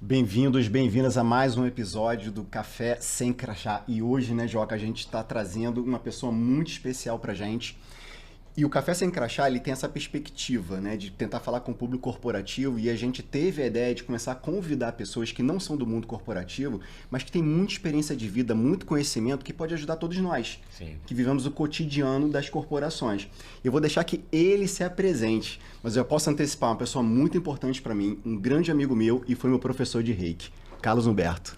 Bem-vindos, bem-vindas a mais um episódio do Café Sem Crachá. E hoje, né, Joca, a gente está trazendo uma pessoa muito especial pra gente. E o Café Sem Crachá, ele tem essa perspectiva, né, de tentar falar com o público corporativo, e a gente teve a ideia de começar a convidar pessoas que não são do mundo corporativo, mas que têm muita experiência de vida, muito conhecimento, que pode ajudar todos nós, que vivemos o cotidiano das corporações. Eu vou deixar que ele se apresente, mas eu posso antecipar uma pessoa muito importante para mim, um grande amigo meu e foi meu professor de Reiki, Carlos Humberto.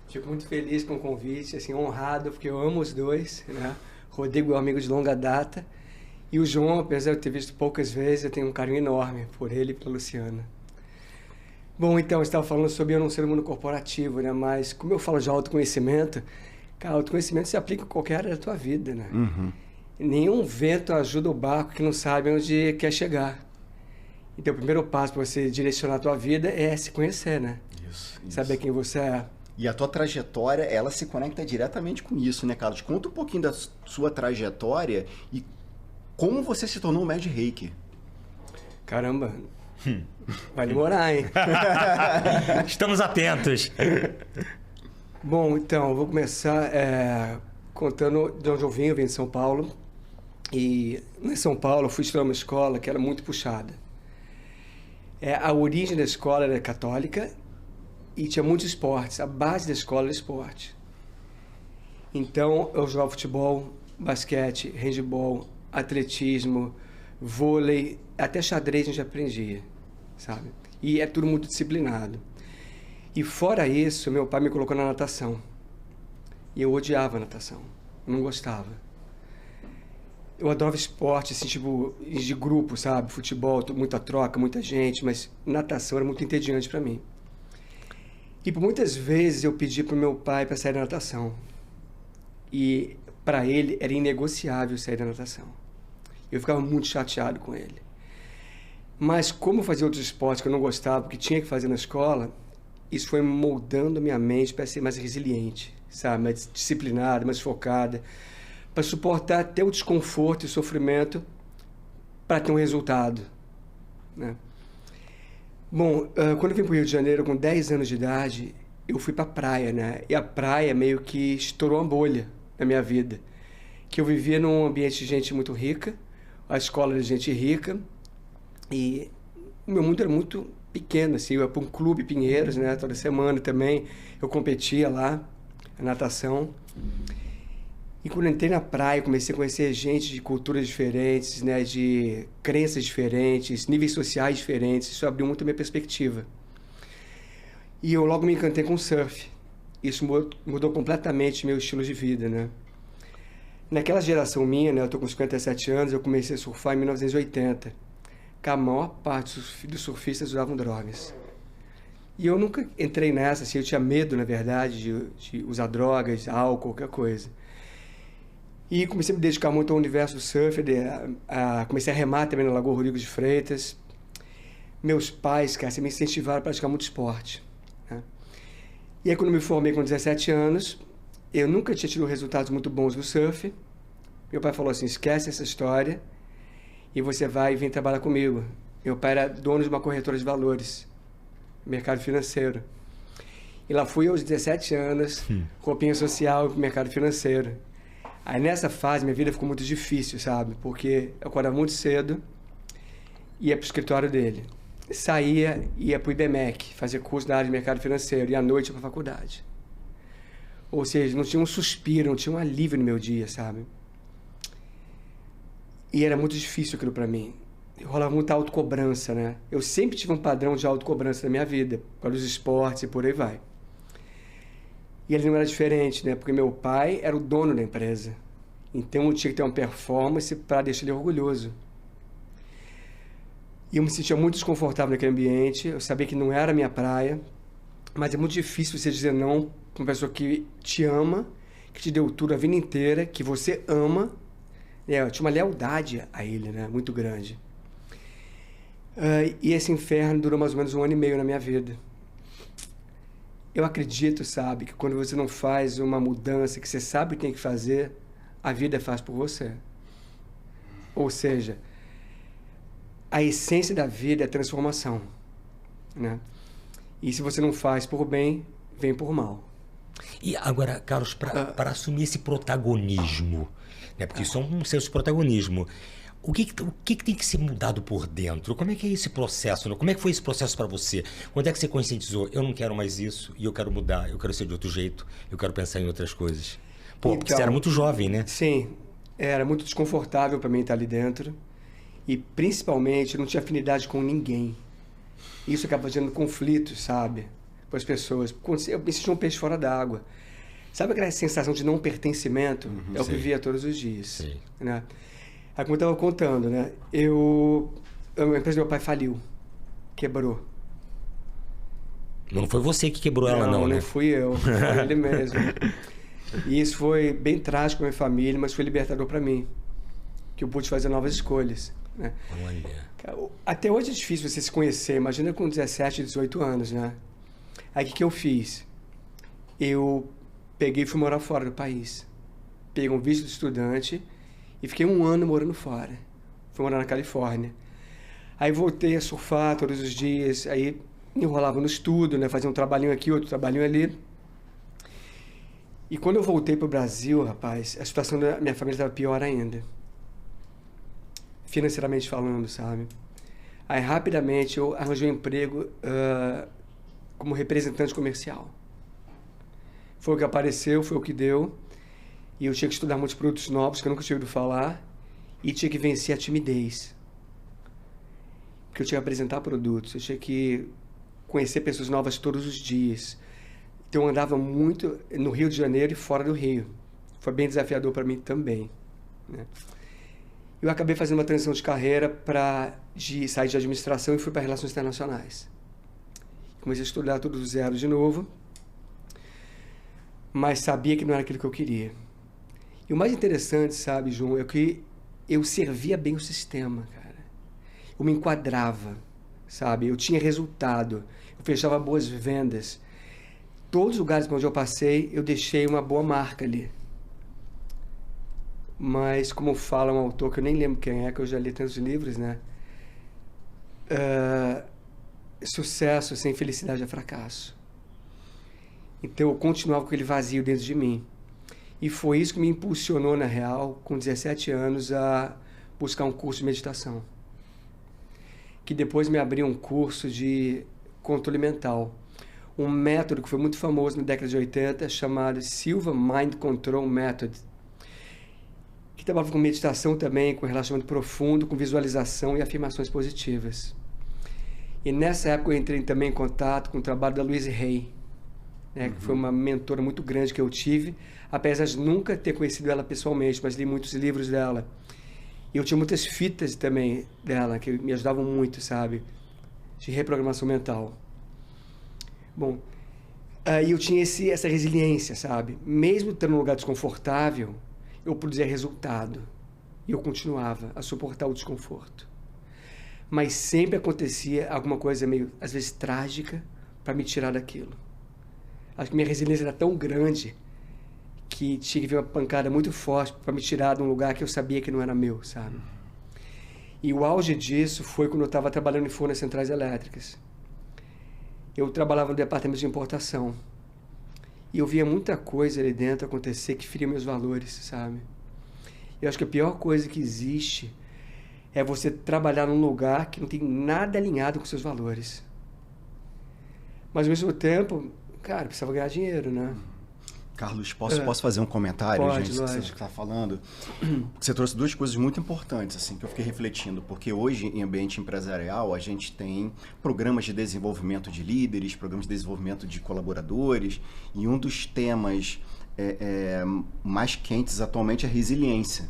Fico muito feliz com o convite, assim, honrado, porque eu amo os dois, né? Rodrigo é um amigo de longa data. E o João, apesar de eu ter visto poucas vezes, eu tenho um carinho enorme por ele e pela Luciana. Bom, então, eu estava falando sobre eu não ser do mundo corporativo, né? Mas como eu falo de autoconhecimento, cara, autoconhecimento se aplica em qualquer área da tua vida, né? Nenhum vento ajuda o barco que não sabe onde quer chegar. Então, o primeiro passo para você direcionar a tua vida é se conhecer, né? Isso. Saber quem você é. E a tua trajetória, ela se conecta diretamente com isso, né, Carlos? Conta um pouquinho da sua trajetória e como você se tornou um mestre de Reiki? Caramba, vai demorar, hein? Estamos atentos. Bom, então, eu vou começar contando de onde eu venho de São Paulo. E em São Paulo eu fui estudar uma escola que era muito puxada. A origem da escola era católica e tinha muitos esportes. A base da escola era esporte. Então, eu jogava futebol, basquete, handebol, atletismo, vôlei, até xadrez a gente aprendia, sabe? E é tudo muito disciplinado. E fora isso, meu pai me colocou na natação. E eu odiava a natação, eu não gostava. Eu adorava esporte, assim, tipo, de grupo, sabe? Futebol, muita troca, muita gente, mas natação era muito entediante para mim. E por muitas vezes eu pedi pro meu pai para sair da natação. E para ele era inegociável sair da natação. Eu ficava muito chateado com ele. Mas como eu fazia outros esportes que eu não gostava, porque tinha que fazer na escola, isso foi moldando a minha mente para ser mais resiliente, sabe? Mais disciplinada, mais focada, para suportar até o desconforto e sofrimento para ter um resultado, né? Bom, quando eu vim para o Rio de Janeiro com 10 anos de idade, eu fui para a praia, né? E a praia meio que estourou uma bolha na minha vida. Que eu vivia num ambiente de gente muito rica, a escola era de gente rica, e o meu mundo era muito pequeno, assim, eu ia para um clube Pinheiros, né? Toda semana também, eu competia lá, a natação. E quando eu entrei na praia, comecei a conhecer gente de culturas diferentes, né? De crenças diferentes, níveis sociais diferentes, isso abriu muito a minha perspectiva. E eu logo me encantei com o surf. Isso mudou completamente meu estilo de vida, né? Naquela geração minha, né, eu tô com 57 anos, eu comecei a surfar em 1980. Que a maior parte dos surfistas usavam drogas. E eu nunca entrei nessa, assim, eu tinha medo, na verdade, de usar drogas, álcool, qualquer coisa. E comecei a me dedicar muito ao universo do surf, comecei a remar também na Lagoa Rodrigo de Freitas. Meus pais, cara, me incentivaram a praticar muito esporte, né? E aí, quando eu me formei com 17 anos, eu nunca tinha tido resultados muito bons no surf. Meu pai falou assim, esquece essa história e você vai vir trabalhar comigo. Meu pai era dono de uma corretora de valores, mercado financeiro. E lá fui aos 17 anos, roupinha social pro mercado financeiro. Aí nessa fase minha vida ficou muito difícil, sabe? Porque eu acordava muito cedo, ia pro escritório dele. Saía, ia pro IBMEC, fazia curso na área de mercado financeiro e à noite ia pra faculdade. Ou seja, não tinha um suspiro, não tinha um alívio no meu dia, sabe? E era muito difícil aquilo para mim. Rolava muita autocobrança, né? Eu sempre tive um padrão de autocobrança na minha vida, para os esportes e por aí vai. E ele não era diferente, né? Porque meu pai era o dono da empresa. Então eu tinha que ter uma performance para deixar ele orgulhoso. E eu me sentia muito desconfortável naquele ambiente, eu sabia que não era a minha praia, mas é muito difícil você dizer não para uma pessoa que te ama, que te deu tudo a vida inteira, que você ama. Eu tinha uma lealdade a ele, né? Muito grande. E esse inferno durou mais ou menos 1 ano e meio na minha vida. Eu acredito, sabe, que quando você não faz uma mudança que você sabe que tem que fazer, a vida faz por você. Ou seja, a essência da vida é transformação, né? E se você não faz por bem, vem por mal. E agora, Carlos, para assumir esse protagonismo, né? Porque isso é um senso de protagonismo. O que tem que ser mudado por dentro? Como é que é esse processo? Né? Como é que foi esse processo para você? Quando é que você conscientizou? Eu não quero mais isso e eu quero mudar, eu quero ser de outro jeito, eu quero pensar em outras coisas. Pô, porque você era muito jovem, né? Sim, era muito desconfortável para mim estar ali dentro. E principalmente não tinha afinidade com ninguém. Isso acaba gerando conflitos, sabe? Com as pessoas. Eu me sentia um peixe fora d'água. Sabe aquela sensação de não pertencimento? É o que eu vivia todos os dias. Sim. Né? Aí, como eu estava contando, né? A empresa do meu pai faliu. Quebrou. Não foi você que quebrou ela, não, né? Não fui eu. Foi ele mesmo. E isso foi bem trágico para minha família, mas foi libertador para mim. Que eu pude fazer novas escolhas. Né? Olha. Até hoje é difícil você se conhecer. Imagina com 17, 18 anos, né? Aí o que eu fiz? Eu peguei e fui morar fora do país. Peguei um visto de estudante e fiquei 1 ano morando fora. Fui morar na Califórnia. Aí voltei a surfar todos os dias. Aí enrolava no estudo, né? Fazia um trabalhinho aqui, outro trabalhinho ali. E quando eu voltei para o Brasil, rapaz, a situação da minha família estava pior ainda. Financeiramente falando, sabe? Aí rapidamente eu arranjei um emprego como representante comercial. Foi o que apareceu, foi o que deu. E eu tinha que estudar muitos produtos novos que eu nunca tinha ouvido falar. E tinha que vencer a timidez. Porque eu tinha que apresentar produtos, eu tinha que conhecer pessoas novas todos os dias. Então eu andava muito no Rio de Janeiro e fora do Rio. Foi bem desafiador para mim também. Né? Eu acabei fazendo uma transição de carreira de sair de administração e fui para relações internacionais. Comecei a estudar tudo do zero de novo, mas sabia que não era aquilo que eu queria. E o mais interessante, sabe, João, é que eu servia bem o sistema, cara. Eu me enquadrava, sabe? Eu tinha resultado, eu fechava boas vendas. Todos os lugares onde eu passei, eu deixei uma boa marca ali. Mas, como fala um autor, que eu nem lembro quem é, que eu já li tantos livros, né? Sucesso sem felicidade é fracasso. Então, eu continuava com aquele vazio dentro de mim. E foi isso que me impulsionou, na real, com 17 anos, a buscar um curso de meditação. Que depois me abriu um curso de controle mental. Um método que foi muito famoso na década de 80, chamado Silva Mind Control Method, que trabalhava com meditação também, com relacionamento profundo, com visualização e afirmações positivas. E nessa época eu entrei também em contato com o trabalho da Louise Hay, né, que foi uma mentora muito grande que eu tive, apesar de nunca ter conhecido ela pessoalmente, mas li muitos livros dela. E eu tinha muitas fitas também dela, que me ajudavam muito, sabe? De reprogramação mental. Bom, aí eu tinha essa resiliência, sabe? Mesmo estando num lugar desconfortável, eu produzia resultado. E eu continuava a suportar o desconforto. Mas sempre acontecia alguma coisa meio, às vezes, trágica para me tirar daquilo. Acho que minha resiliência era tão grande que tinha que vir uma pancada muito forte para me tirar de um lugar que eu sabia que não era meu, sabe? E o auge disso foi quando eu estava trabalhando em Furnas Centrais Elétricas. Eu trabalhava no departamento de importação. E eu via muita coisa ali dentro acontecer que feria meus valores, sabe? Eu acho que a pior coisa que existe é você trabalhar num lugar que não tem nada alinhado com seus valores. Mas, ao mesmo tempo, cara, precisava ganhar dinheiro, né? Carlos, posso fazer um comentário, Pode, gente, que você está falando? Você trouxe duas coisas muito importantes, assim, que eu fiquei refletindo, porque hoje, em ambiente empresarial, a gente tem programas de desenvolvimento de líderes, programas de desenvolvimento de colaboradores, e um dos temas mais quentes atualmente é resiliência.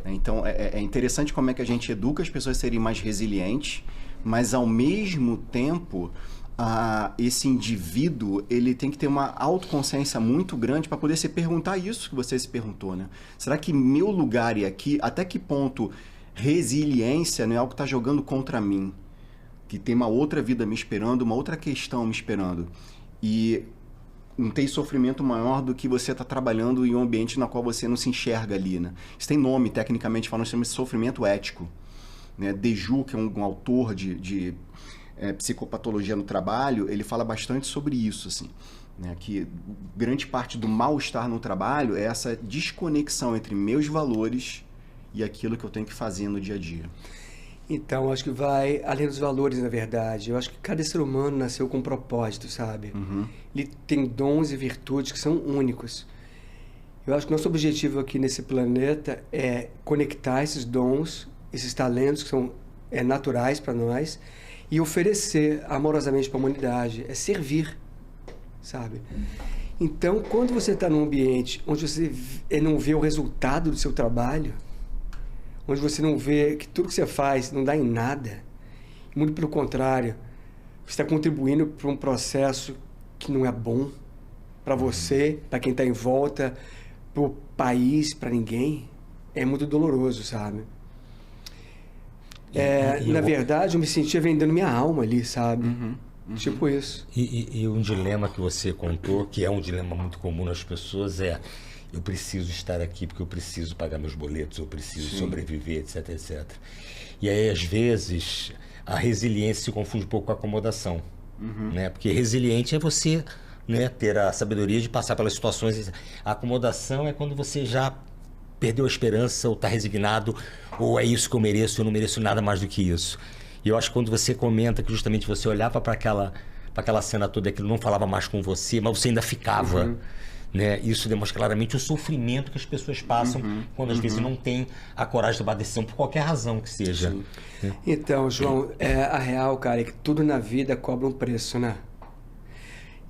Então, é interessante como é que a gente educa as pessoas a serem mais resilientes, mas, ao mesmo tempo, esse indivíduo, ele tem que ter uma autoconsciência muito grande para poder se perguntar isso que você se perguntou, né? Será que meu lugar é aqui? Até que ponto resiliência não é algo que está jogando contra mim? Que tem uma outra vida me esperando, uma outra questão me esperando. E não tem sofrimento maior do que você estar trabalhando em um ambiente na qual você não se enxerga ali, né? Isso tem nome, tecnicamente falando, chama de sofrimento ético. Né? Deju, que é um autor de Psicopatologia no Trabalho, ele fala bastante sobre isso, assim, né? Que grande parte do mal-estar no trabalho é essa desconexão entre meus valores e aquilo que eu tenho que fazer no dia a dia. Então, acho que vai além dos valores, na verdade. Eu acho que cada ser humano nasceu com um propósito, sabe? Ele tem dons e virtudes que são únicos. Eu acho que nosso objetivo aqui nesse planeta é conectar esses dons, esses talentos que são naturais para nós e oferecer amorosamente para a humanidade. É servir, sabe? Então, quando você está num ambiente onde você não vê o resultado do seu trabalho, onde você não vê que tudo que você faz não dá em nada, muito pelo contrário, você está contribuindo para um processo que não é bom para você, para quem está em volta, para o país, para ninguém, é muito doloroso, sabe? Na verdade, eu me sentia vendendo minha alma ali, sabe? Tipo isso. E um dilema que você contou, que é um dilema muito comum nas pessoas, eu preciso estar aqui porque eu preciso pagar meus boletos, eu preciso sobreviver, etc, etc. E aí, às vezes, a resiliência se confunde um pouco com a acomodação. Né? Porque resiliente é você, né, ter a sabedoria de passar pelas situações. A acomodação é quando você já perdeu a esperança, ou está resignado, ou é isso que eu mereço, eu não mereço nada mais do que isso. E eu acho que quando você comenta que justamente você olhava para aquela cena toda, aquilo não falava mais com você, mas você ainda ficava... Né? Isso demonstra claramente o sofrimento que as pessoas passam quando às vezes não tem a coragem de tomar decisão por qualquer razão que seja. Né? Então, João, a real, cara, é que tudo na vida cobra um preço, né?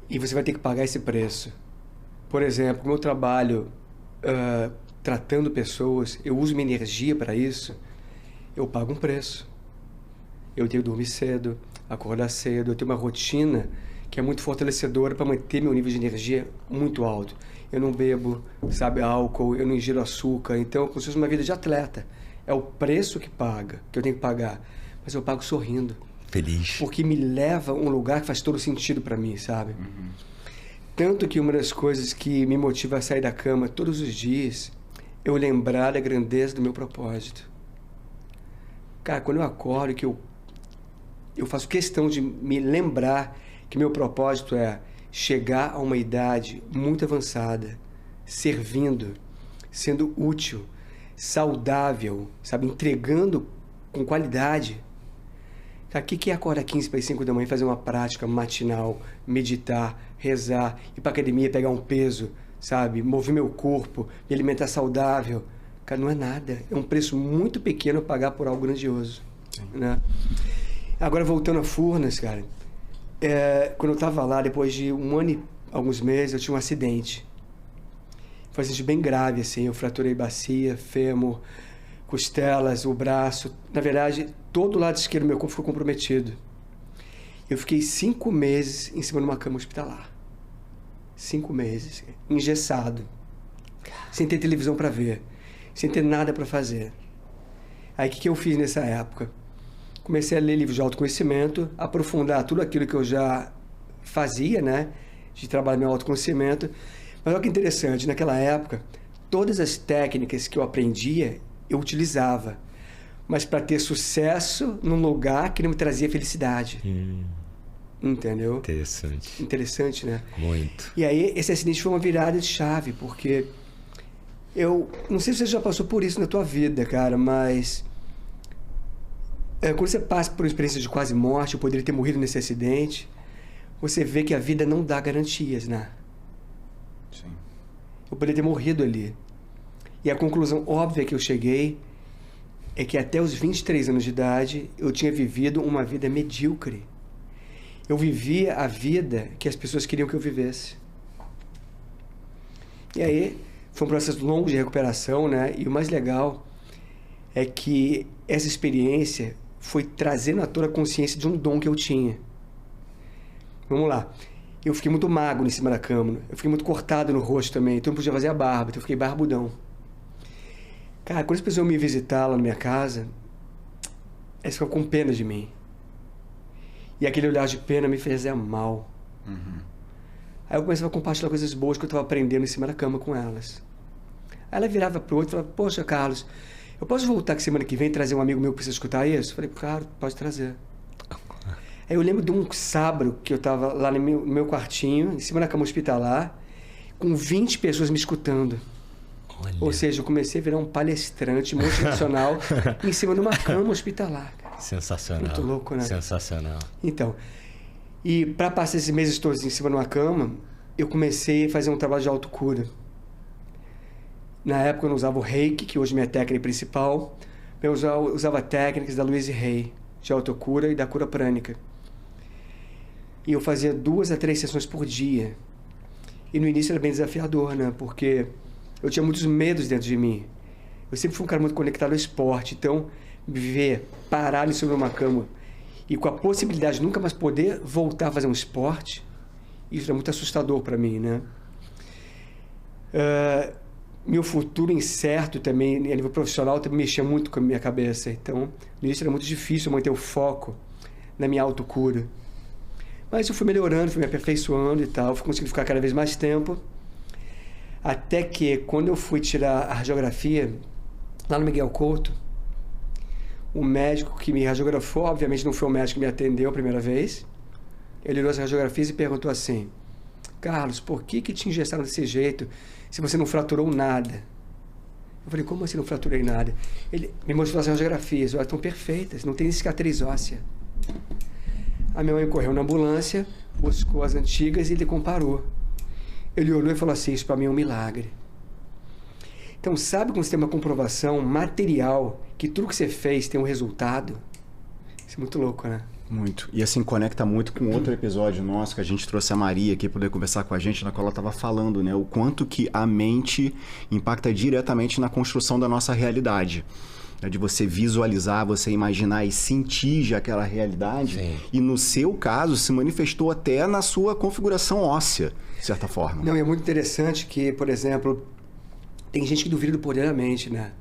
E você vai ter que pagar esse preço. Por exemplo, como eu trabalho tratando pessoas, eu uso minha energia para isso, eu pago um preço. Eu tenho que dormir cedo, acordar cedo, eu tenho uma rotina que é muito fortalecedora para manter meu nível de energia muito alto. Eu não bebo, sabe, álcool, eu não ingiro açúcar, então eu consigo uma vida de atleta. É o preço que eu tenho que pagar, mas eu pago sorrindo. Feliz. Porque me leva a um lugar que faz todo sentido para mim, sabe? Tanto que uma das coisas que me motiva a sair da cama todos os dias é eu lembrar da grandeza do meu propósito. Cara, quando eu acordo, que eu faço questão de me lembrar que meu propósito é chegar a uma idade muito avançada, servindo, sendo útil, saudável, sabe, entregando com qualidade. O que é acordar 15 para as 5 da manhã e fazer uma prática matinal, meditar, rezar, ir para academia, pegar um peso, sabe, mover meu corpo, me alimentar saudável? Cara, não é nada. É um preço muito pequeno pagar por algo grandioso. Né? Agora, voltando a Furnas, cara, quando eu estava lá, depois de um ano e alguns meses, eu tinha um acidente. Foi um acidente bem grave, assim. Eu fraturei bacia, fêmur, costelas, o braço. Na verdade, todo o lado esquerdo do meu corpo ficou comprometido. Eu fiquei 5 meses em cima de uma cama hospitalar. 5 meses, engessado. Sem ter televisão para ver. Sem ter nada para fazer. Aí, o que eu fiz nessa época? Comecei a ler livros de autoconhecimento, aprofundar tudo aquilo que eu já fazia, né? De trabalhar meu autoconhecimento. Mas olha que interessante, naquela época, todas as técnicas que eu aprendia, eu utilizava. Mas para ter sucesso num lugar que não me trazia felicidade. Entendeu? Interessante. Interessante, né? Muito. E aí, esse acidente foi uma virada de chave, porque eu não sei se você já passou por isso na tua vida, cara, mas quando você passa por uma experiência de quase morte, eu poderia ter morrido nesse acidente, você vê que a vida não dá garantias, né? Sim. Eu poderia ter morrido ali. E a conclusão óbvia que eu cheguei é que até os 23 anos de idade eu tinha vivido uma vida medíocre. Eu vivia a vida que as pessoas queriam que eu vivesse. E aí, foi um processo longo de recuperação, né? E o mais legal é que essa experiência foi trazendo à tona a consciência de um dom que eu tinha. Vamos lá. Eu fiquei muito magro em cima da cama. Eu fiquei muito cortado no rosto também. Então eu não podia fazer a barba. Então eu fiquei barbudão. Cara, quando as pessoas me visitar lá na minha casa, elas ficam com pena de mim. E aquele olhar de pena me fazia mal. Aí eu começava a compartilhar coisas boas que eu estava aprendendo em cima da cama com elas. Aí ela virava pro outro e falava, poxa, Carlos, eu posso voltar que semana que vem trazer um amigo meu que precisa escutar isso? Eu falei, claro, pode trazer. Aí eu lembro de um sábado que eu estava lá no meu quartinho, em cima da cama hospitalar, com 20 pessoas me escutando. Olha. Ou seja, eu comecei a virar um palestrante motivacional em cima de uma cama hospitalar. Sensacional. Muito louco, né? Sensacional. Então, e para passar esses meses todos em cima de uma cama, eu comecei a fazer um trabalho de autocura. Na época eu não usava o Reiki, que hoje é minha técnica principal, eu usava técnicas da Louise Hay, de autocura e da cura prânica. E eu fazia 2 a 3 sessões por dia. E no início era bem desafiador, né? Porque eu tinha muitos medos dentro de mim. Eu sempre fui um cara muito conectado ao esporte, então viver parado em cima de uma cama e com a possibilidade de nunca mais poder voltar a fazer um esporte, isso era muito assustador para mim, né? Meu futuro incerto também, a nível profissional, também mexia muito com a minha cabeça. Então, no início era muito difícil manter o foco na minha autocura. Mas eu fui melhorando, fui me aperfeiçoando e tal, fui conseguindo ficar cada vez mais tempo. Até que, quando eu fui tirar a radiografia, lá no Miguel Couto, o médico que me radiografou, obviamente não foi o médico que me atendeu a primeira vez, ele olhou as radiografias e perguntou assim: Carlos, por que te ingessaram desse jeito se você não fraturou nada? Eu falei: como assim não fraturei nada? Ele me mostrou as radiografias, elas estão perfeitas, não tem cicatriz óssea. A minha mãe correu na ambulância, buscou as antigas e ele comparou. Ele olhou e falou assim: isso para mim é um milagre. Então, sabe quando você tem uma comprovação material que tudo que você fez tem um resultado? Isso é muito louco, né? Muito. E assim, conecta muito com outro episódio nosso, que a gente trouxe a Maria aqui para poder conversar com a gente, na qual ela estava falando, né? O quanto que a mente impacta diretamente na construção da nossa realidade. De você visualizar, você imaginar e sentir já aquela realidade. Sim. E no seu caso, se manifestou até na sua configuração óssea, de certa forma. Não, e é muito interessante que, por exemplo, tem gente que duvida do poder da mente, né?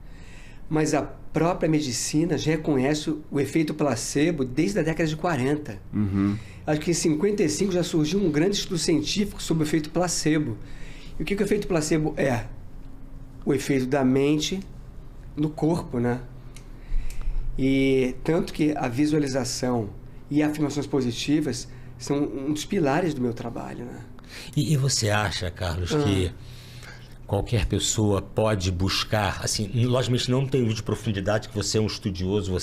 Mas a própria medicina já reconhece o efeito placebo desde a década de 40. Uhum. Acho que em 55 já surgiu um grande estudo científico sobre o efeito placebo. E o que o efeito placebo é? O efeito da mente no corpo, né? E tanto que a visualização e afirmações positivas são um dos pilares do meu trabalho, né? E você acha, Carlos, que qualquer pessoa pode buscar, assim, logicamente não tem de profundidade, que você é um estudioso,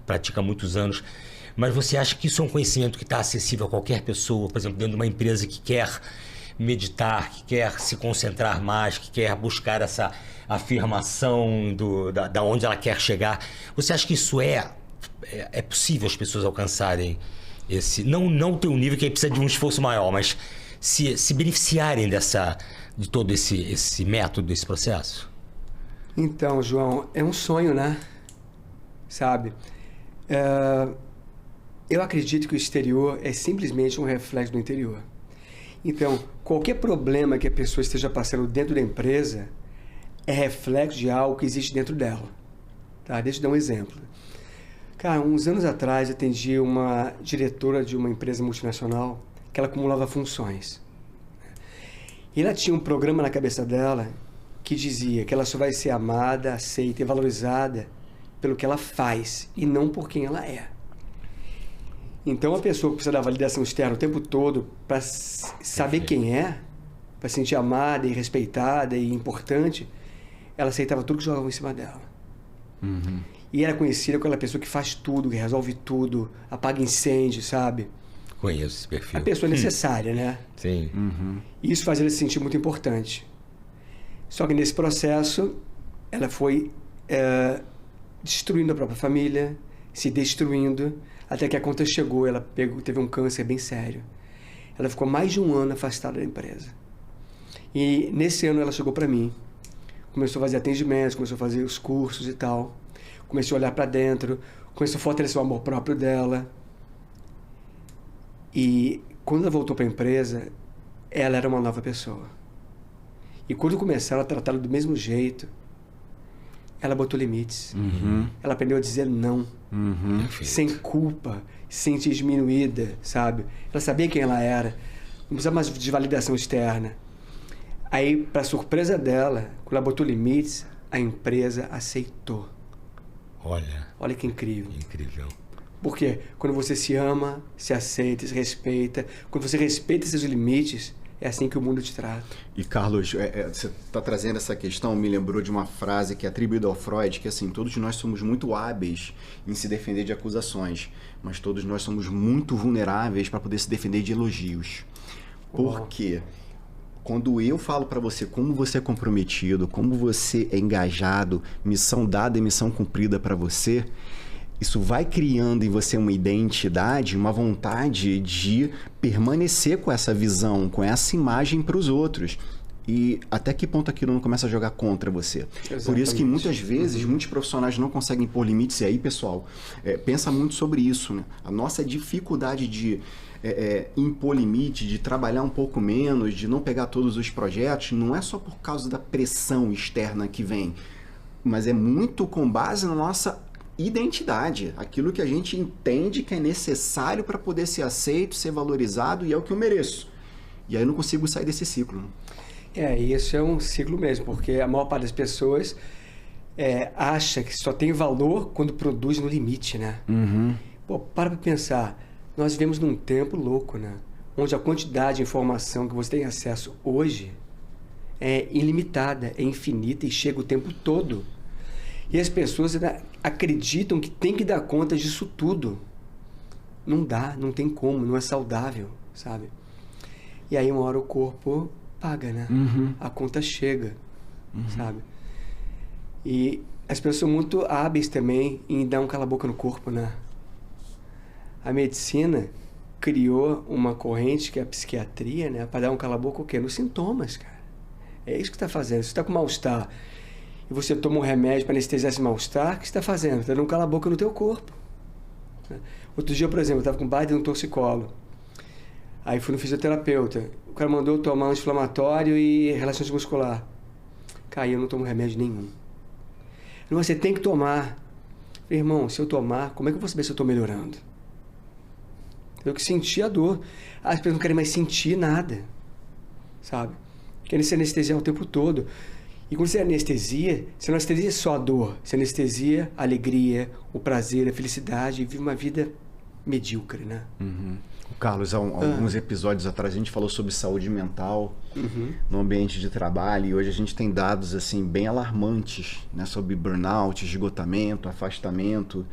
pratica há muitos anos, mas você acha que isso é um conhecimento que está acessível a qualquer pessoa, por exemplo, dentro de uma empresa que quer meditar, que quer se concentrar mais, que quer buscar essa afirmação da onde ela quer chegar? Você acha que isso é possível as pessoas alcançarem esse, não ter um nível que aí precisa de um esforço maior, mas se beneficiarem de todo esse método, esse processo? Então, João, é um sonho, né? Sabe? Eu acredito que o exterior é simplesmente um reflexo do interior. Então, qualquer problema que a pessoa esteja passando dentro da empresa é reflexo de algo que existe dentro dela. Tá? Deixa eu dar um exemplo. Cara, uns anos atrás eu atendi uma diretora de uma empresa multinacional que ela acumulava funções. E ela tinha um programa na cabeça dela que dizia que ela só vai ser amada, aceita e valorizada pelo que ela faz e não por quem ela é. Então, a pessoa que precisa da validação externa o tempo todo para saber quem é, para se sentir amada e respeitada e importante, ela aceitava tudo que jogavam em cima dela. Uhum. E era conhecida como aquela pessoa que faz tudo, que resolve tudo, apaga incêndio, sabe? Conheço esse perfil. A pessoa necessária, né? Sim. Uhum. E isso fazia ela se sentir muito importante. Só que nesse processo, ela foi destruindo a própria família, se destruindo, até que a conta chegou, ela teve um câncer bem sério. Ela ficou mais de um ano afastada da empresa. E nesse ano ela chegou para mim, começou a fazer atendimentos, começou a fazer os cursos e tal, começou a olhar para dentro, começou a fortalecer o amor próprio dela. E quando ela voltou para a empresa, ela era uma nova pessoa. E quando começaram a tratá-la do mesmo jeito, ela botou limites. Uhum. Ela aprendeu a dizer não, Uhum. sem culpa, sem se diminuída, sabe? Ela sabia quem ela era, não precisava mais de validação externa. Aí, para surpresa dela, quando ela botou limites, a empresa aceitou. Olha Olha que incrível. incrível. Por quê? Quando você se ama, se aceita, se respeita, quando você respeita seus limites, é assim que o mundo te trata. E, Carlos, você está trazendo essa questão, me lembrou de uma frase que é atribuída ao Freud, que assim, todos nós somos muito hábeis em se defender de acusações, mas todos nós somos muito vulneráveis para poder se defender de elogios. Por quê? Quando eu falo para você como você é comprometido, como você é engajado, missão dada e missão cumprida para você, isso vai criando em você uma identidade, uma vontade de permanecer com essa visão, com essa imagem para os outros. E até que ponto aquilo não começa a jogar contra você? Exatamente. Por isso que muitas vezes, muitos profissionais não conseguem pôr limites. E aí, pessoal, pensa muito sobre isso, né? A nossa dificuldade de impor limite, de trabalhar um pouco menos, de não pegar todos os projetos, não é só por causa da pressão externa que vem, mas é muito com base na nossa identidade, aquilo que a gente entende que é necessário para poder ser aceito, ser valorizado, e é o que eu mereço. E aí eu não consigo sair desse ciclo. Isso é um ciclo mesmo, porque a maior parte das pessoas acha que só tem valor quando produz no limite, né? Uhum. Pô, para pensar, nós vivemos num tempo louco, né? Onde a quantidade de informação que você tem acesso hoje é ilimitada, é infinita e chega o tempo todo. E as pessoas acreditam que tem que dar conta disso tudo. Não dá, não tem como, não é saudável, sabe? E aí uma hora o corpo paga, né? Uhum. A conta chega, sabe? E as pessoas são muito hábeis também em dar um cala-boca no corpo, né? A medicina criou uma corrente que é a psiquiatria, né? Para dar um cala-boca o quê? Nos sintomas, cara. É isso que está fazendo. Se você está com mal-estar e você toma um remédio para anestesiar esse mal-estar, o que você está fazendo? Está dando um cala-boca no teu corpo. Outro dia, por exemplo, eu estava com um baita de um torcicolo. Aí fui no fisioterapeuta. O cara mandou eu tomar um anti-inflamatório e relaxante muscular. Cara, eu não tomo remédio nenhum. Não, você tem que tomar. Falei, irmão, se eu tomar, como é que eu vou saber se eu estou melhorando? Eu que senti a dor. As pessoas não querem mais sentir nada, sabe? Querem se anestesiar o tempo todo. E quando você anestesia, você não anestesia só a dor, você anestesia a alegria, o prazer, a felicidade, e vive uma vida medíocre, né? Uhum. Carlos, há alguns episódios atrás a gente falou sobre saúde mental no ambiente de trabalho, e hoje a gente tem dados assim bem alarmantes, né, sobre burnout, esgotamento, afastamento.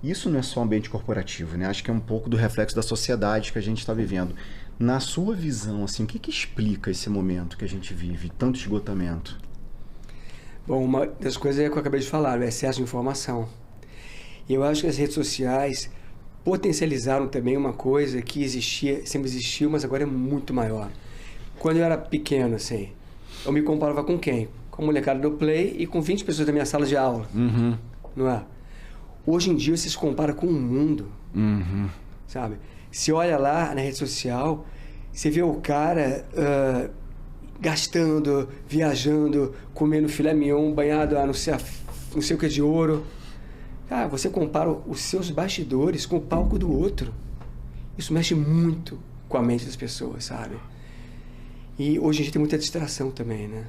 Isso não é só ambiente corporativo, né? Acho que é um pouco do reflexo da sociedade que a gente está vivendo. Na sua visão, assim, o que explica esse momento que a gente vive, tanto esgotamento? Bom, uma das coisas é que eu acabei de falar, o excesso de informação. E eu acho que as redes sociais potencializaram também uma coisa que existia, sempre existiu, mas agora é muito maior. Quando eu era pequeno, assim, eu me comparava com quem? Com a molecada do Play e com 20 pessoas da minha sala de aula. Uhum. Não é? Hoje em dia você se compara com o mundo, sabe? Você olha lá na rede social, você vê o cara gastando, viajando, comendo filé mignon, banhado a não sei o que de ouro. Cara, você compara os seus bastidores com o palco do outro. Isso mexe muito com a mente das pessoas, sabe? E hoje a gente tem muita distração também, né?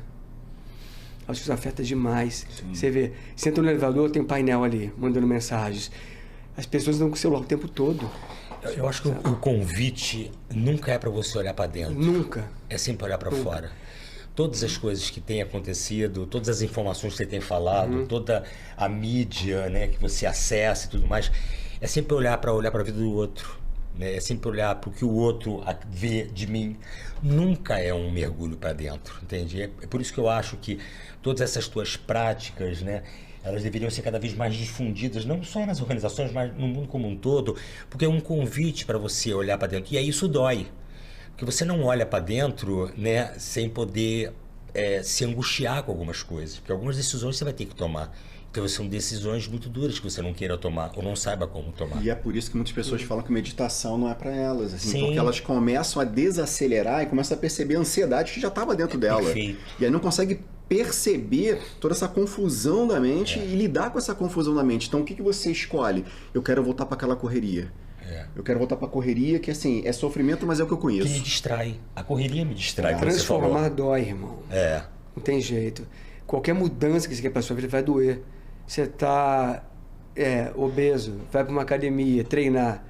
Acho que isso afeta demais. Sim. Você vê, você entra no elevador, tem um painel ali, mandando mensagens. As pessoas estão com o celular o tempo todo. Eu acho que o convite nunca é para você olhar para dentro. Nunca. É sempre olhar para fora. Todas as coisas que têm acontecido, todas as informações que você tem falado, toda a mídia, né, que você acessa e tudo mais, é sempre olhar para a vida do outro. Né? É sempre olhar para o que o outro vê de mim. Nunca é um mergulho para dentro, entende? É por isso que eu acho que todas essas tuas práticas, né, elas deveriam ser cada vez mais difundidas, não só nas organizações, mas no mundo como um todo, porque é um convite para você olhar para dentro. E aí isso dói, porque você não olha para dentro, né, sem poder se angustiar com algumas coisas, porque algumas decisões você vai ter que tomar. Então são decisões muito duras que você não queira tomar ou não saiba como tomar. E é por isso que muitas pessoas falam que meditação não é para elas, assim, porque elas começam a desacelerar e começam a perceber a ansiedade que já estava dentro dela. Perfeito. E aí não consegue perceber toda essa confusão da mente e lidar com essa confusão da mente. Então o que você escolhe? Eu quero voltar para aquela correria. Eu quero voltar para a correria, que assim, é sofrimento, mas é o que eu conheço. Que me distrai. A correria me distrai. Transformar dói, irmão. Não tem jeito. Qualquer mudança que você quer para sua vida vai doer. Você está obeso, vai para uma academia, treinar.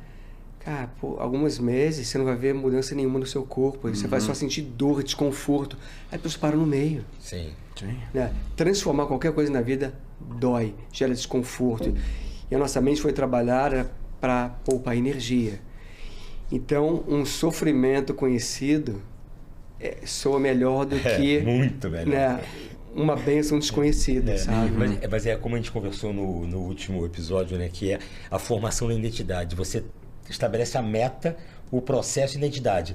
Cara, por alguns meses você não vai ver mudança nenhuma no seu corpo. Você vai só sentir dor, desconforto. Aí depois para no meio. Sim. Né? Transformar qualquer coisa na vida dói, gera desconforto. E a nossa mente foi trabalhada para poupar energia. Então, um sofrimento conhecido soa melhor do que... Muito melhor. Né, uma bênção desconhecida, sabe? Mas é como a gente conversou no último episódio, né? Que é a formação da identidade. Você estabelece a meta, o processo e a identidade.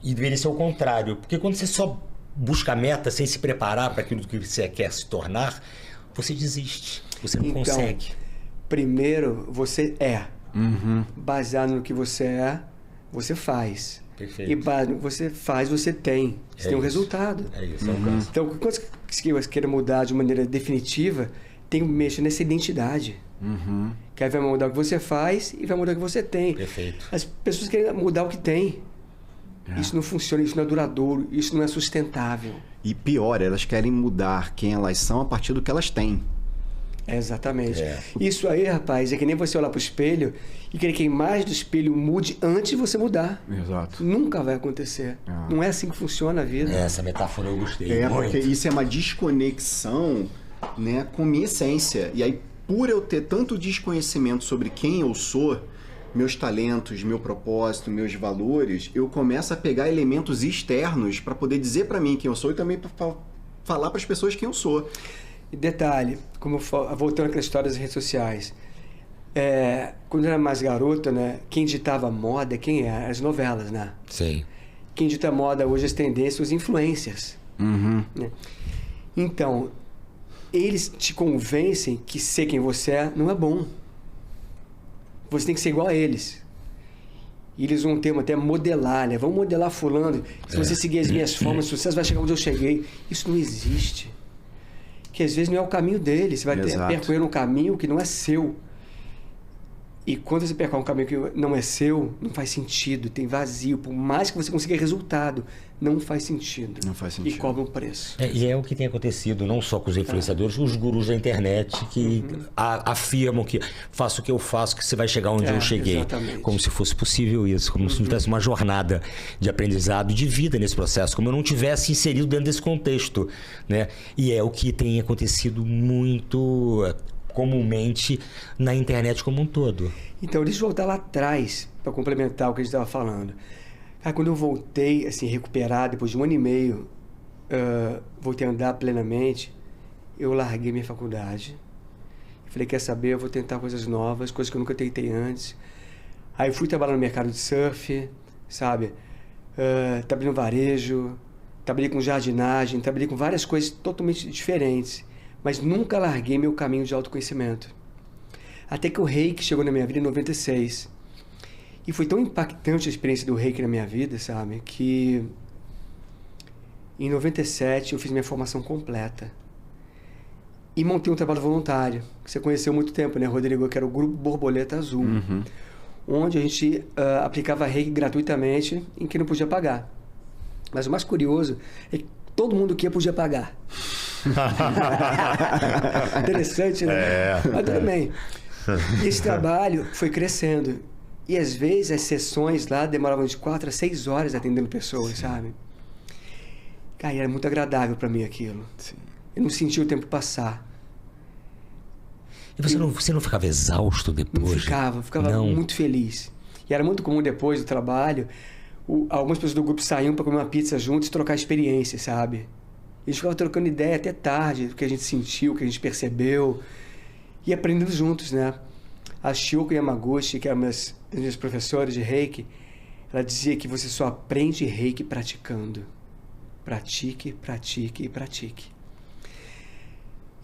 E deveria ser o contrário. Porque quando você só busca a meta sem se preparar para aquilo que você quer se tornar, você desiste. Você não consegue. Primeiro, você é. Baseado no que você é, você faz. Perfeito. E baseado no que você faz, você tem. Você tem um resultado. É isso, é o caso. Então, quando você queira mudar de maneira definitiva, tem que mexer nessa identidade. Que aí vai mudar o que você faz e vai mudar o que você tem. Perfeito. As pessoas querem mudar o que tem. Isso não funciona, isso não é duradouro, isso não é sustentável. E pior, elas querem mudar quem elas são a partir do que elas têm. Exatamente. Isso aí, rapaz, é que nem você olhar pro espelho e querer que a imagem do espelho mude antes de você mudar. Exato. Nunca vai acontecer. Não é assim que funciona a vida. Essa metáfora eu gostei muito. Porque isso é uma desconexão, né, com minha essência. E aí, por eu ter tanto desconhecimento sobre quem eu sou, meus talentos, meu propósito, meus valores, eu começo a pegar elementos externos para poder dizer para mim quem eu sou e também para falar para as pessoas quem eu sou. E detalhe, voltando àquela história das redes sociais, quando eu era mais garota, né, quem ditava moda, quem era? As novelas, né? Sim. Quem dita moda hoje, as tendências, os influencers. Né? Então, eles te convencem que ser quem você é não é bom. Você tem que ser igual a eles. E eles vão ter até modelar, né? Vamos modelar fulano. Se você seguir as minhas formas, o sucesso vai chegar onde eu cheguei. Isso não existe. Que às vezes não é o caminho dele. Você vai percorrer um caminho que não é seu. E quando você percorre um caminho que não é seu, não faz sentido, tem vazio. Por mais que você consiga resultado, não faz sentido. Não faz sentido. E cobra um preço. E é o que tem acontecido, não só com os influenciadores, os gurus da internet que afirmam que faça o que eu faço, que você vai chegar onde eu cheguei. Exatamente. Como se fosse possível isso, como se não tivesse uma jornada de aprendizado, de vida nesse processo, como eu não tivesse inserido dentro desse contexto, né? E é o que tem acontecido muito comumente na internet como um todo. Então, deixa eu voltar lá atrás para complementar o que a gente estava falando. Cara, quando eu voltei, assim, recuperado, depois de 1 ano e meio, voltei a andar plenamente, eu larguei minha faculdade. Falei, quer saber, eu vou tentar coisas novas, coisas que eu nunca tentei antes. Aí fui trabalhar no mercado de surf, sabe? Trabalhei no varejo, trabalhei com jardinagem, trabalhei com várias coisas totalmente diferentes. Mas nunca larguei meu caminho de autoconhecimento. Até que o Reiki chegou na minha vida em 96. E foi tão impactante a experiência do Reiki na minha vida, sabe? Que em 97 eu fiz minha formação completa. E montei um trabalho voluntário, que você conheceu há muito tempo, né, Rodrigo? Que era o Grupo Borboleta Azul. Onde a gente aplicava Reiki gratuitamente em quem não podia pagar. Mas o mais curioso é que todo mundo que ia podia pagar. Interessante, né? Mas tudo bem. E esse trabalho foi crescendo. E às vezes as sessões lá demoravam de 4 a 6 horas atendendo pessoas, sabe? Cara, era muito agradável para mim aquilo. Sim. Eu não sentia o tempo passar. E você não ficava exausto depois? Não ficava não. Muito feliz. E era muito comum depois do trabalho, algumas pessoas do grupo saíam para comer uma pizza juntos e trocar experiências, sabe? A gente ficava trocando ideia até tarde, do que a gente sentiu, o que a gente percebeu. E aprendendo juntos, né? A Shoko Yamaguchi, que é uma das minhas professoras de Reiki, ela dizia que você só aprende Reiki praticando. Pratique, pratique e pratique.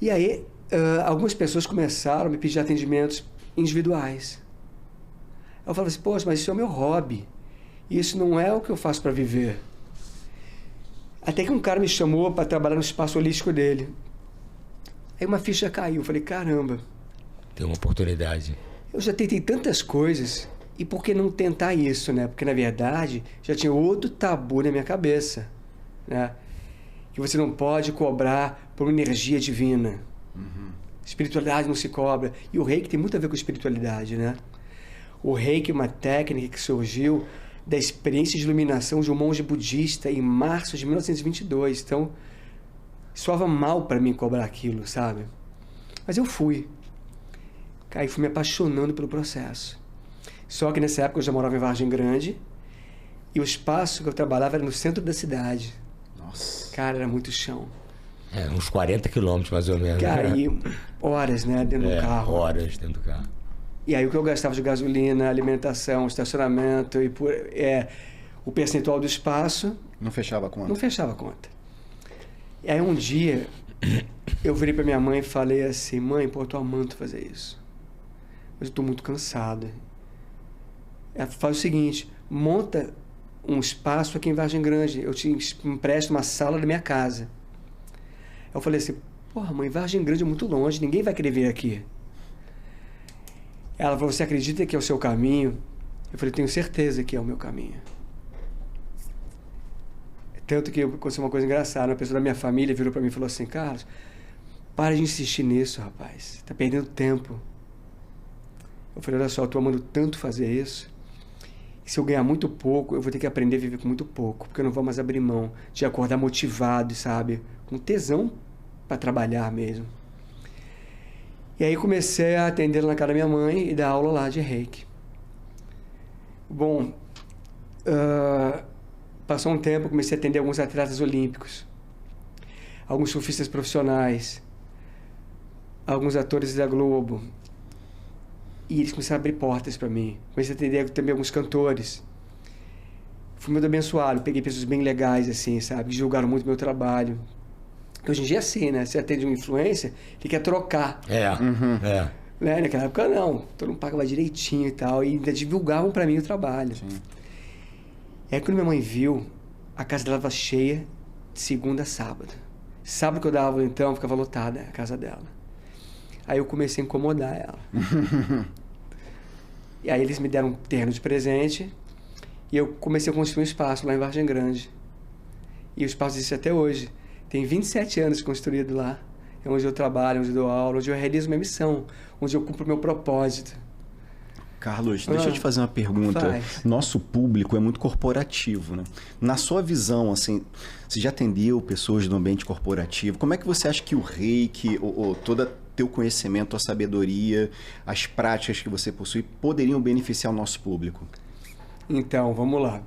E aí, algumas pessoas começaram a me pedir atendimentos individuais. Eu falava assim, poxa, mas isso é o meu hobby. Isso não é o que eu faço para viver. Até que um cara me chamou para trabalhar no espaço holístico dele. Aí uma ficha caiu. Eu falei, caramba. Tem uma oportunidade. Eu já tentei tantas coisas. E por que não tentar isso, né? Porque, na verdade, já tinha outro tabu na minha cabeça, né? Que você não pode cobrar por uma energia divina. Espiritualidade não se cobra. E o reiki tem muito a ver com espiritualidade, né? O reiki é uma técnica que surgiu da experiência de iluminação de um monge budista em março de 1922. Então, soava mal para mim cobrar aquilo, sabe? Mas eu fui. Aí fui me apaixonando pelo processo. Só que nessa época eu já morava em Vargem Grande e o espaço que eu trabalhava era no centro da cidade. Nossa. Cara, era muito chão. Uns 40 quilômetros mais ou menos. Cara, e horas, né, dentro do carro. Horas dentro do carro. E aí o que eu gastava de gasolina, alimentação, estacionamento e o percentual do espaço... Não fechava a conta? Não fechava a conta. E aí um dia eu virei pra minha mãe e falei assim, mãe, pô, eu tô amando fazer isso. Mas eu tô muito cansado. Ela faz o seguinte, monta um espaço aqui em Vargem Grande, eu te empresto uma sala da minha casa. Eu falei assim, porra mãe, Vargem Grande é muito longe, ninguém vai querer vir aqui. Ela falou, você acredita que é o seu caminho? Eu falei, tenho certeza que é o meu caminho. Tanto que aconteceu uma coisa engraçada, uma pessoa da minha família virou para mim e falou assim, Carlos, para de insistir nisso, rapaz, tá perdendo tempo. Eu falei, olha só, eu tô amando tanto fazer isso, que se eu ganhar muito pouco, eu vou ter que aprender a viver com muito pouco, porque eu não vou mais abrir mão de acordar motivado, sabe, com tesão para trabalhar mesmo. E aí comecei a atender na casa da minha mãe e dar aula lá de reiki. Bom, passou um tempo, comecei a atender alguns atletas olímpicos, alguns surfistas profissionais, alguns atores da Globo. E eles começaram a abrir portas para mim. Comecei a atender também alguns cantores. Fui muito abençoado, peguei pessoas bem legais, assim, sabe? Que julgaram muito meu trabalho. Hoje em dia é assim, né? Você atende uma influência, ele quer trocar. Né? Naquela época não, todo mundo pagava direitinho e tal, e ainda divulgavam para mim o trabalho. Sim. E aí quando minha mãe viu, a casa dela estava cheia de segunda a sábado. Sábado que eu dava aula, então, ficava lotada a casa dela. Aí eu comecei a incomodar ela. E aí eles me deram um terno de presente e eu comecei a construir um espaço lá em Vargem Grande. E o espaço existe até hoje. Tem 27 anos construído lá. É onde eu trabalho, onde eu dou aula, onde eu realizo minha missão, onde eu cumpro meu propósito. Carlos, deixa eu te fazer uma pergunta. Faz. Nosso público é muito corporativo, né? Na sua visão, assim, você já atendeu pessoas do ambiente corporativo? Como é que você acha que o reiki, ou todo teu conhecimento, a sabedoria, as práticas que você possui poderiam beneficiar o nosso público? Então, vamos lá.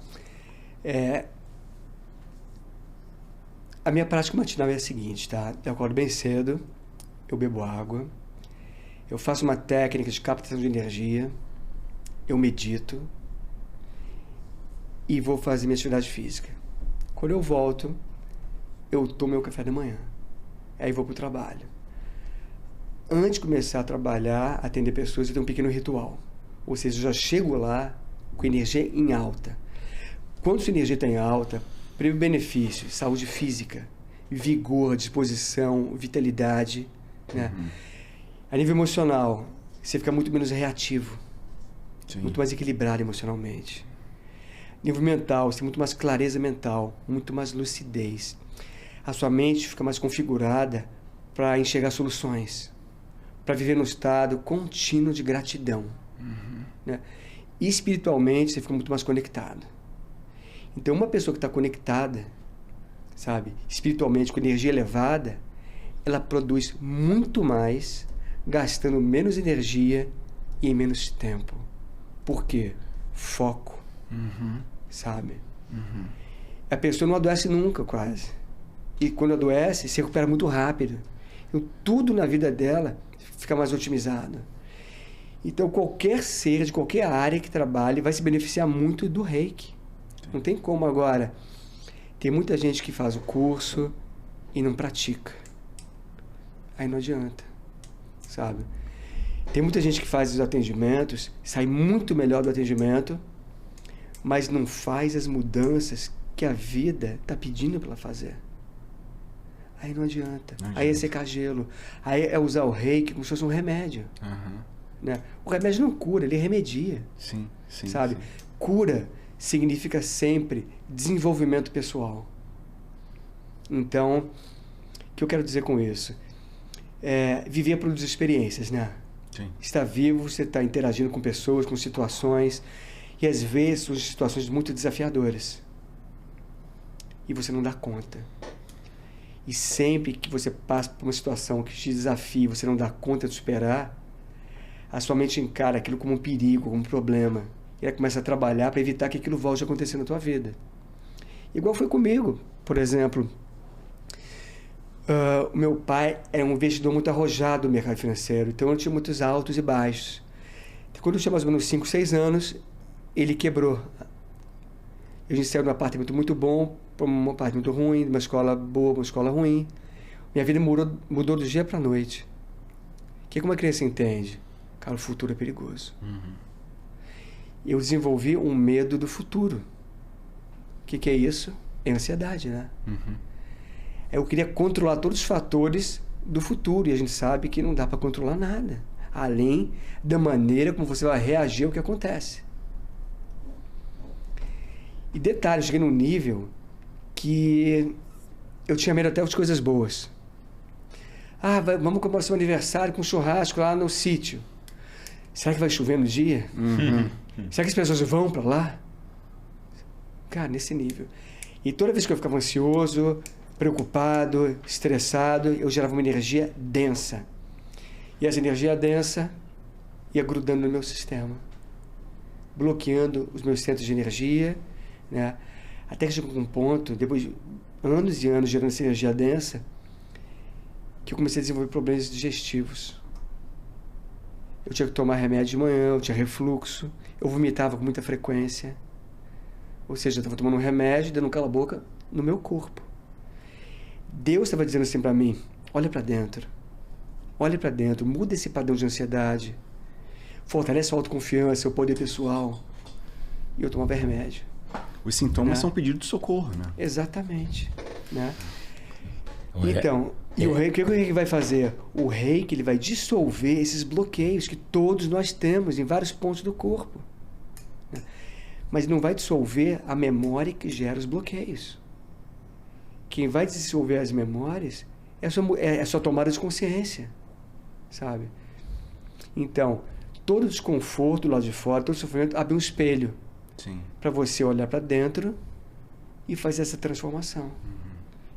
A minha prática matinal é a seguinte, tá? Eu acordo bem cedo, eu bebo água, eu faço uma técnica de captação de energia, eu medito e vou fazer minha atividade física. Quando eu volto, eu tomo meu café da manhã. Aí vou pro trabalho. Antes de começar a trabalhar, atender pessoas, eu tenho um pequeno ritual. Ou seja, eu já chego lá com energia em alta. Quando sua energia está em alta, primeiro benefício, saúde física, vigor, disposição, vitalidade, né? A nível emocional, você fica muito menos reativo. Sim. Muito mais equilibrado emocionalmente. Nível mental, você tem muito mais clareza mental, muito mais lucidez. A sua mente fica mais configurada para enxergar soluções, para viver num estado contínuo de gratidão. Né? E espiritualmente, você fica muito mais conectado. Então, uma pessoa que está conectada, sabe, espiritualmente, com energia elevada, ela produz muito mais, gastando menos energia e em menos tempo. Por quê? Foco, sabe? A pessoa não adoece nunca, quase. E quando adoece, se recupera muito rápido. Então, tudo na vida dela fica mais otimizado. Então, qualquer ser de qualquer área que trabalhe vai se beneficiar muito do reiki. Não tem como agora. Tem muita gente que faz o curso e não pratica. Aí não adianta, sabe? Tem muita gente que faz os atendimentos, sai muito melhor do atendimento, mas não faz as mudanças que a vida está pedindo para ela fazer. Aí não adianta. Aí é secar gelo. Aí é usar o reiki como se fosse um remédio. Né? O remédio não cura, ele remedia. Sim, sabe? Sim. Cura significa sempre desenvolvimento pessoal. Então, o que eu quero dizer com isso? viver a produzir experiências, né? Sim. Está vivo, você está interagindo com pessoas, com situações, e às vezes são situações muito desafiadoras. E você não dá conta. E sempre que você passa por uma situação que te desafia e você não dá conta de superar, a sua mente encara aquilo como um perigo, como um problema. E ela começa a trabalhar para evitar que aquilo volte a acontecer na tua vida. Igual foi comigo, por exemplo. O meu pai era um investidor muito arrojado no mercado financeiro, então eu tinha muitos altos e baixos. Então, quando eu tinha mais ou menos 5, 6 anos, ele quebrou. A gente saiu de um apartamento muito bom para um apartamento ruim, de uma escola boa para uma escola ruim. Minha vida mudou do dia para a noite. O que uma criança entende? Cara, o futuro é perigoso. Eu desenvolvi um medo do futuro. O que é isso? É ansiedade, né? Eu queria controlar todos os fatores do futuro, e a gente sabe que não dá para controlar nada, além da maneira como você vai reagir ao que acontece. E detalhe, eu cheguei num nível que eu tinha medo até de coisas boas. Vamos comemorar seu aniversário com um churrasco lá no sítio. Será que vai chover no dia? Será que as pessoas vão para lá? Cara, nesse nível. E toda vez que eu ficava ansioso, preocupado, estressado, eu gerava uma energia densa. E essa energia densa ia grudando no meu sistema, bloqueando os meus centros de energia, né? Até que chegou um ponto, depois de anos e anos gerando essa energia densa, que eu comecei a desenvolver problemas digestivos. Eu tinha que tomar remédio de manhã, eu tinha refluxo, eu vomitava com muita frequência. Ou seja, eu estava tomando um remédio, dando um cala-boca no meu corpo. Deus estava dizendo assim para mim, olha para dentro, muda esse padrão de ansiedade, fortalece a autoconfiança, o poder pessoal. E eu tomava remédio. Os sintomas são pedido de socorro, né? Exatamente. Né? Então, e o reiki, o que o reiki vai fazer? O reiki, ele vai dissolver esses bloqueios que todos nós temos em vários pontos do corpo. Né? Mas não vai dissolver a memória que gera os bloqueios. Quem vai dissolver as memórias é a sua tomada de consciência, sabe? Então, todo desconforto do lado de fora, todo sofrimento, abre um espelho para você olhar para dentro e fazer essa transformação.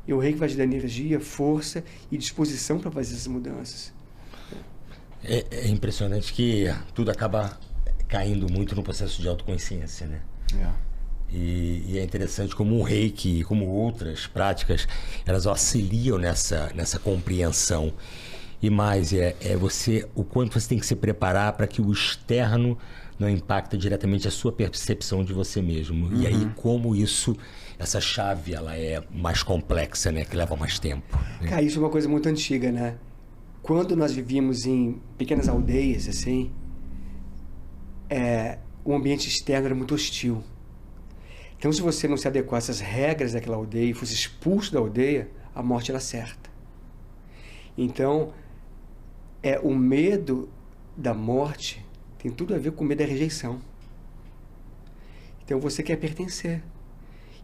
E o reiki vai te dar energia, força e disposição para fazer essas mudanças. É impressionante que tudo acaba caindo muito no processo de autoconsciência, né? E é interessante como o reiki, como outras práticas, elas auxiliam nessa compreensão. E mais, o quanto você tem que se preparar para que o externo não impacte diretamente a sua percepção de você mesmo. E aí, como essa chave, ela é mais complexa, né? Que leva mais tempo. Né? Cara, isso é uma coisa muito antiga, né? Quando nós vivíamos em pequenas aldeias, assim, o ambiente externo era muito hostil. Então, se você não se adequasse às regras daquela aldeia e fosse expulso da aldeia, a morte era certa. Então, o medo da morte tem tudo a ver com o medo da rejeição. Então, você quer pertencer.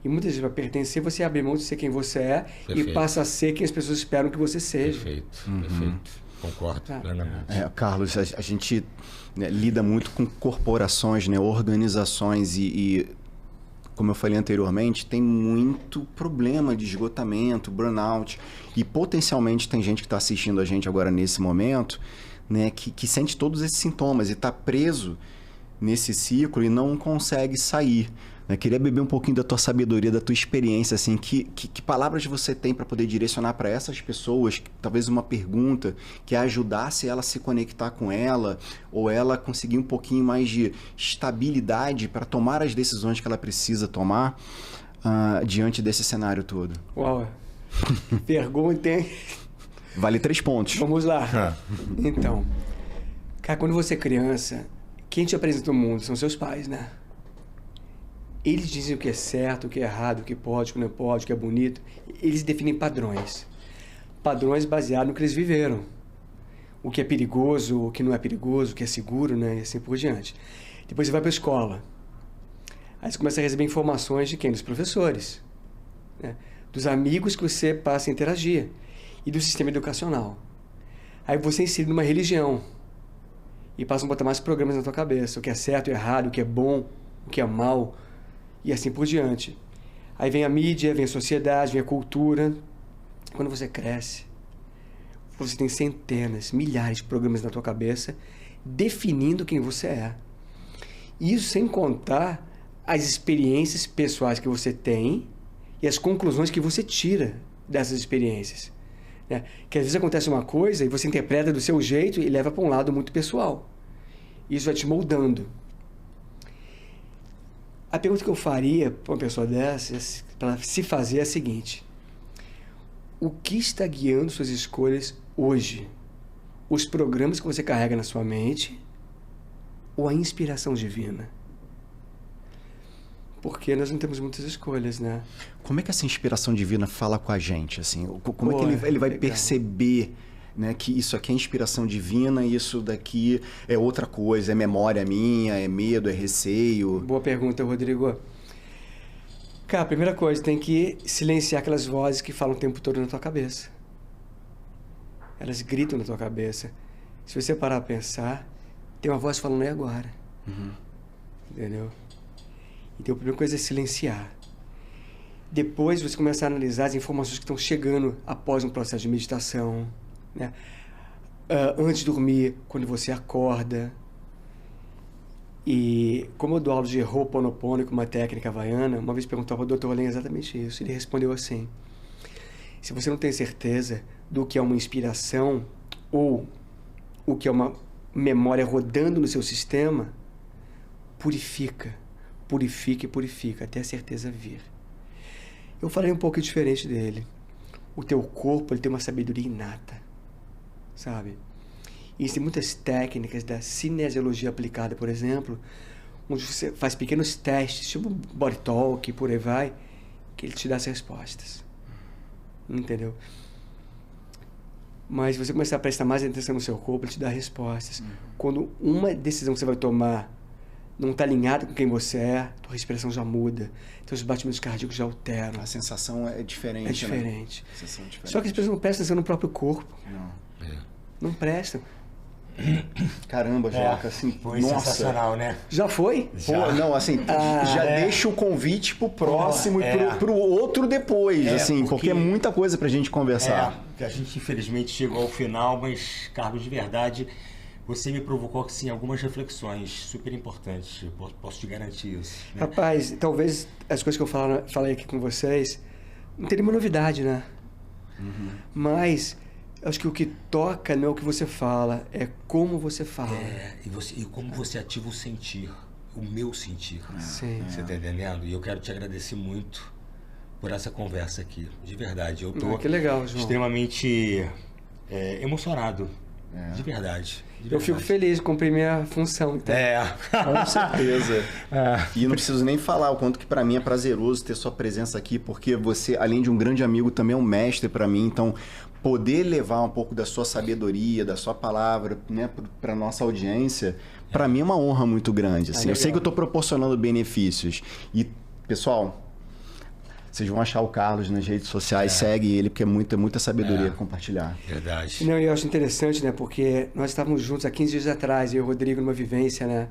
E muitas vezes, para pertencer, você abre mão de ser quem você é. Perfeito. E passa a ser quem as pessoas esperam que você seja. Perfeito. Concordo plenamente. Carlos, a gente lida muito com corporações, né, organizações e como eu falei anteriormente, tem muito problema de esgotamento, burnout, e potencialmente tem gente que está assistindo a gente agora nesse momento, né, que sente todos esses sintomas e está preso nesse ciclo e não consegue sair. Eu queria beber um pouquinho da tua sabedoria, da tua experiência, assim, que palavras você tem para poder direcionar para essas pessoas, talvez uma pergunta que ajudasse ela a se conectar com ela, ou ela conseguir um pouquinho mais de estabilidade para tomar as decisões que ela precisa tomar diante desse cenário todo. Uau, pergunta, hein? Vale 3 pontos. Vamos lá. Então, cara, quando você é criança, quem te apresenta o mundo são seus pais, né? Eles dizem o que é certo, o que é errado, o que pode, o que não pode, o que é bonito. Eles definem padrões. Padrões baseados no que eles viveram. O que é perigoso, o que não é perigoso, o que é seguro, né? E assim por diante. Depois você vai para a escola. Aí você começa a receber informações de quem? Dos professores. Né? Dos amigos que você passa a interagir. E do sistema educacional. Aí você insere numa religião e passam a botar mais programas na tua cabeça, o que é certo, o errado, o que é bom, o que é mal, e assim por diante. Aí vem a mídia, vem a sociedade, vem a cultura. Quando você cresce, você tem centenas, milhares de programas na tua cabeça definindo quem você é. Isso sem contar as experiências pessoais que você tem e as conclusões que você tira dessas experiências. Né? Que às vezes acontece uma coisa e você interpreta do seu jeito e leva para um lado muito pessoal. Isso vai te moldando. A pergunta que eu faria para uma pessoa dessa, para se fazer, é a seguinte: o que está guiando suas escolhas hoje? Os programas que você carrega na sua mente ou a inspiração divina? Porque nós não temos muitas escolhas, né? Como é que essa inspiração divina fala com a gente, assim? Como é que ele vai perceber, né, que isso aqui é inspiração divina e isso daqui é outra coisa, é memória minha, é medo, é receio? Boa pergunta, Rodrigo. Cara, a primeira coisa, tem que silenciar aquelas vozes que falam o tempo todo na tua cabeça. Elas gritam na tua cabeça. Se você parar a pensar, tem uma voz falando aí agora. Entendeu? Então, a primeira coisa é silenciar. Depois, você começa a analisar as informações que estão chegando após um processo de meditação, né? Antes de dormir, quando você acorda. E como eu dou aula de Ho'oponopono com uma técnica havaiana, uma vez perguntou para o Dr. Len exatamente isso. Ele respondeu assim: se você não tem certeza do que é uma inspiração ou o que é uma memória rodando no seu sistema, purifica, até a certeza vir. Eu falei um pouco diferente dele. O teu corpo, ele tem uma sabedoria inata, sabe? Existem muitas técnicas da cinesiologia aplicada, por exemplo, onde você faz pequenos testes, tipo body talk, por aí vai, que ele te dá as respostas. Entendeu? Mas se você começar a prestar mais atenção no seu corpo, ele te dá respostas. Quando uma decisão que você vai tomar não está alinhada com quem você é, tua respiração já muda, teus batimentos cardíacos já alteram. A sensação é diferente, É diferente. Né? Sensação é diferente. Só que as pessoas não prestam atenção no próprio corpo. Não. Não prestam. Caramba, Joca, assim, Foi nossa. sensacional, né? Já foi? Pô, não, assim, já deixa o convite pro próximo e pro outro depois, assim, porque é muita coisa pra gente conversar. A gente infelizmente chegou ao final, mas, Carlos, de verdade, você me provocou, assim, algumas reflexões super importantes, eu posso te garantir isso. Né? Rapaz, talvez as coisas que eu falei aqui com vocês não tem nenhuma novidade, né? Mas acho que o que toca não é o que você fala, é como você fala. E como você ativa o sentir, o meu sentir. Sim. Você tá entendendo? E eu quero te agradecer muito por essa conversa aqui, de verdade. Eu tô que legal, João. extremamente emocionado, de verdade. Eu fico feliz de cumprir minha função. Então. Com certeza. E não preciso nem falar o quanto que pra mim é prazeroso ter sua presença aqui, porque você, além de um grande amigo, também é um mestre pra mim. Então, poder levar um pouco da sua sabedoria, da sua palavra, né, pra nossa audiência, pra mim é uma honra muito grande. Assim. Eu sei que eu tô proporcionando benefícios. E, pessoal, vocês vão achar o Carlos nas redes sociais, segue ele, porque é muita sabedoria compartilhar. Verdade. Não, eu acho interessante, né? Porque nós estávamos juntos há 15 dias atrás, eu e o Rodrigo, numa vivência, né?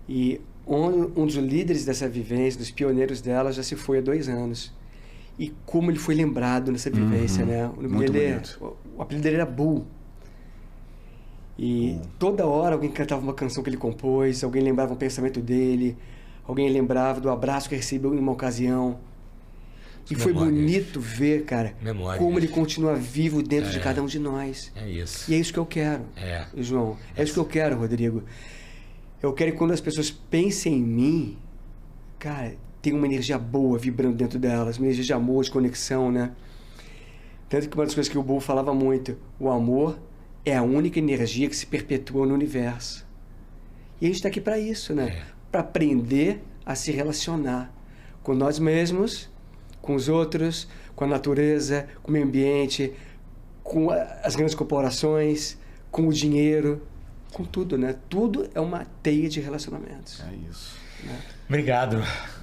E um dos líderes dessa vivência, dos pioneiros dela, já se foi há 2 anos. E como ele foi lembrado nessa vivência, né? O nome dele, o apelido dele era Bull. E toda hora alguém cantava uma canção que ele compôs, alguém lembrava um pensamento dele, alguém lembrava do abraço que recebeu em uma ocasião. E foi bonito ver, cara, como ele continua vivo dentro de cada um de nós. É isso. E é isso que eu quero, João. É isso que eu quero, Rodrigo. Eu quero que quando as pessoas pensem em mim, cara, tem uma energia boa vibrando dentro delas, uma energia de amor, de conexão, né? Tanto que uma das coisas que o Bull falava muito, o amor é a única energia que se perpetua no universo. E a gente está aqui para isso, né? Para aprender a se relacionar com nós mesmos, com os outros, com a natureza, com o meio ambiente, com as grandes corporações, com o dinheiro, com tudo, né? Tudo é uma teia de relacionamentos. É isso. Obrigado.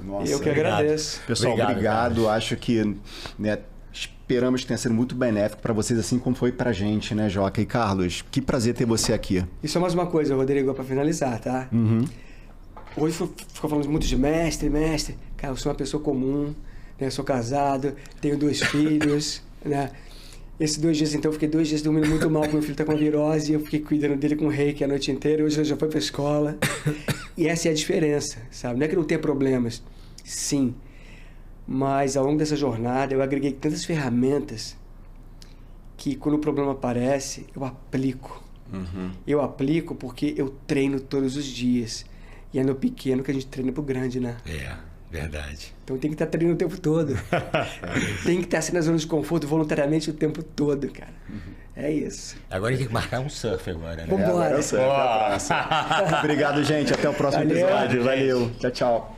Nossa, eu que agradeço. Pessoal, obrigado. Acho que, né, Esperamos que tenha sido muito benéfico para vocês, assim como foi pra gente, né, Joca? E Carlos, que prazer ter você aqui. E só mais uma coisa, Rodrigo, para finalizar, tá? Hoje ficou falando muito de mestre. Cara, eu sou uma pessoa comum, né? Sou casado, tenho 2 filhos, né? Esses 2 dias, então, eu fiquei 2 dias dormindo muito mal, porque meu filho tá com virose, eu fiquei cuidando dele com reiki a noite inteira, hoje ele já foi pra escola. E essa é a diferença, sabe? Não é que não tenha problemas, sim, mas ao longo dessa jornada eu agreguei tantas ferramentas que quando o problema aparece, eu aplico. Eu aplico porque eu treino todos os dias. E é no pequeno que a gente treina pro grande, né? Verdade. Então tem que estar treinando o tempo todo. Tem que estar assim na zona de conforto voluntariamente o tempo todo, cara. É isso. Agora a gente tem que marcar um surf agora, né? Vambora. Obrigado, gente. Até o próximo episódio. Valeu. Tchau, tchau.